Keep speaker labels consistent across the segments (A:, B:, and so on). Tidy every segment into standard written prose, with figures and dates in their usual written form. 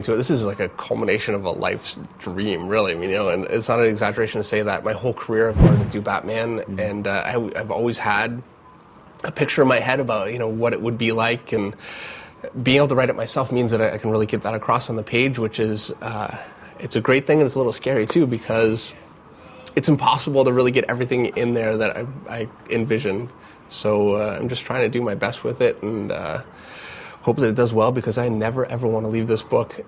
A: So this is like a culmination of a life's dream, really. I mean, and it's not an exaggeration to say that my whole career I've wanted to do Batman, and I've always had a picture in my head about what it would be like, and being able to write it myself means that I can really get that across on the page, which is it's a great thing, and it's a little scary too, because it's impossible to really get everything in there that I envisioned. So I'm just trying to do my best with it, and hope that it does well, because I never ever want to leave this book.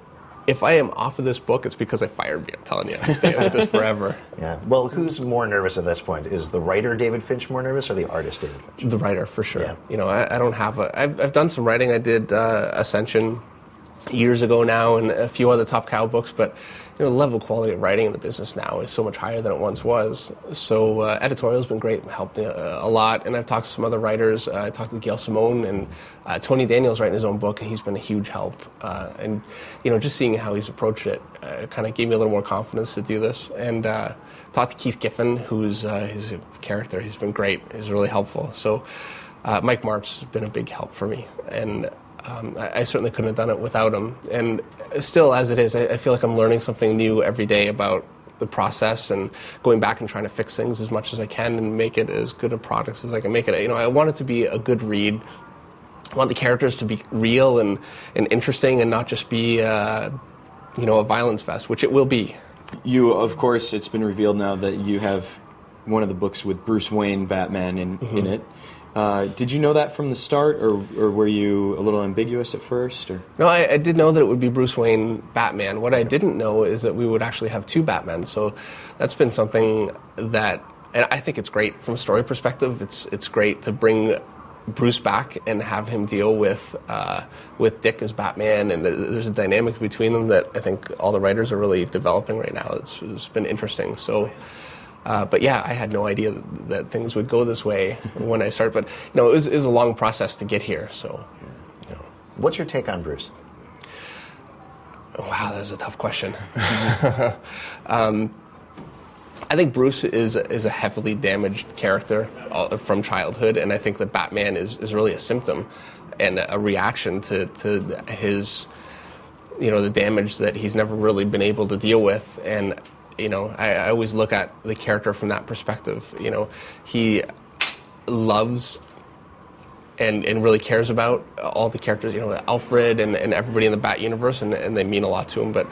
A: If I am off of this book, it's because I fired me. I'm telling you, I'm staying with this forever.
B: Yeah. Well, who's more nervous at this point? Is the writer David Finch more nervous, or the artist David Finch?
A: The writer, for sure.
B: Yeah.
A: I don't have I've done some writing. I did Ascension years ago now, and a few other Top Cow books, but the level of quality of writing in the business now is so much higher than it once was. So editorial's been great, helped me a lot, and I've talked to some other writers. I talked to Gail Simone, and Tony Daniel's writing his own book, and he's been a huge help. And just seeing how he's approached it kind of gave me a little more confidence to do this. And talked to Keith Giffen, who's his character. He's been great. He's really helpful. So Mike March has been a big help for me, and I certainly couldn't have done it without him. And still, as it is, I feel like I'm learning something new every day about the process, and going back and trying to fix things as much as I can and make it as good a product as I can make it. I want it to be a good read. I want the characters to be real and interesting, and not just be a violence fest, which it will be.
C: You, of course, it's been revealed now that you have one of the books with Bruce Wayne Batman in it. Did you know that from the start, or were you a little ambiguous at first? Or?
A: No, I did know that it would be Bruce Wayne Batman. What I didn't know is that we would actually have two Batmen. So that's been something that, and I think it's great from a story perspective. It's great to bring Bruce back and have him deal with Dick as Batman, and there's a dynamic between them that I think all the writers are really developing right now. It's been interesting. So. But yeah, I had no idea that things would go this way when I started. But it was a long process to get here. So,
B: What's your take on Bruce?
A: Wow, that's a tough question. I think Bruce is a heavily damaged character from childhood, and I think that Batman is really a symptom and a reaction to his, the damage that he's never really been able to deal with. And I always look at the character from that perspective. He loves and really cares about all the characters, Alfred and everybody in the Bat universe, and they mean a lot to him. But,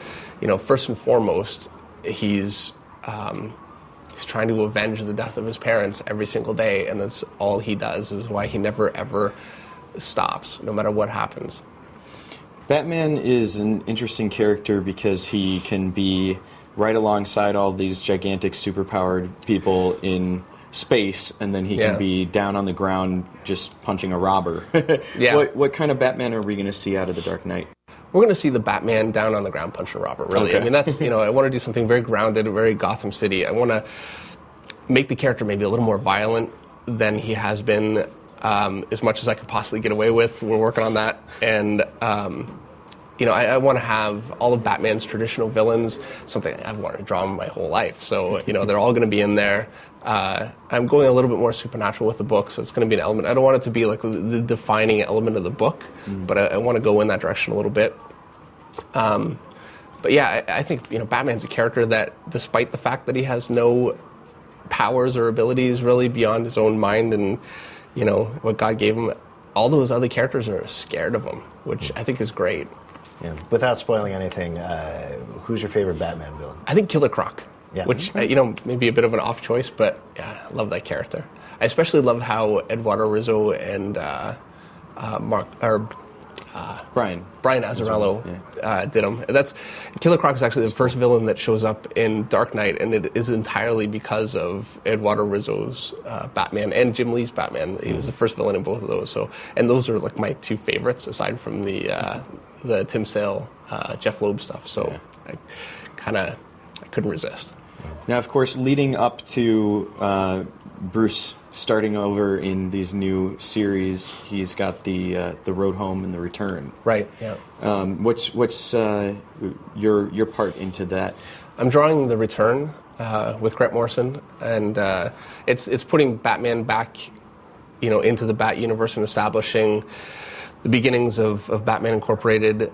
A: first and foremost, he's trying to avenge the death of his parents every single day, and that's all he does. Is why he never, ever stops, no matter what happens.
C: Batman is an interesting character because he can be right alongside all these gigantic superpowered people in space, and then he can be down on the ground just punching a robber.
A: Yeah.
C: What kind of Batman are we going to see out of The Dark Knight?
A: We're going to see the Batman down on the ground punching a robber, really. Okay. I mean, that's, I want to do something very grounded, very Gotham City. I want to make the character maybe a little more violent than he has been, as much as I could possibly get away with. We're working on that. And I want to have all of Batman's traditional villains, something I've wanted to draw my whole life. So, they're all going to be in there. I'm going a little bit more supernatural with the book, so it's going to be an element. I don't want it to be like the defining element of the book, but I want to go in that direction a little bit. But yeah, I think, Batman's a character that, despite the fact that he has no powers or abilities really beyond his own mind and, what God gave him, all those other characters are scared of him, which I think is great.
B: Yeah. Without spoiling anything, who's your favorite Batman villain?
A: I think Killer Croc, which, maybe a bit of an off choice, but yeah, I love that character. I especially love how Eduardo Rizzo and Brian Azzarello did him. Killer Croc is actually the first villain that shows up in Dark Knight, and it is entirely because of Eduardo Rizzo's Batman and Jim Lee's Batman. He was the first villain in both of those. So, and those are like my two favorites, aside from the Tim Sale, Jeff Loeb stuff. So I couldn't resist.
C: Now, of course, leading up to Bruce starting over in these new series, he's got the Road Home and the Return.
A: Right. Yeah.
C: What's your part into that?
A: I'm drawing the Return with Grant Morrison, and it's putting Batman back, into the Bat universe and establishing the beginnings of Batman Incorporated.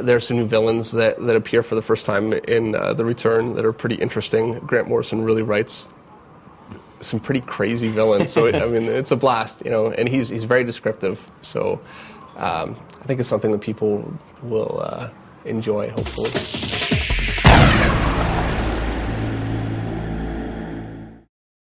A: There are some new villains that appear for the first time in The Return that are pretty interesting. Grant Morrison really writes some pretty crazy villains. So I mean, it's a blast, and he's very descriptive. So I think it's something that people will enjoy, hopefully.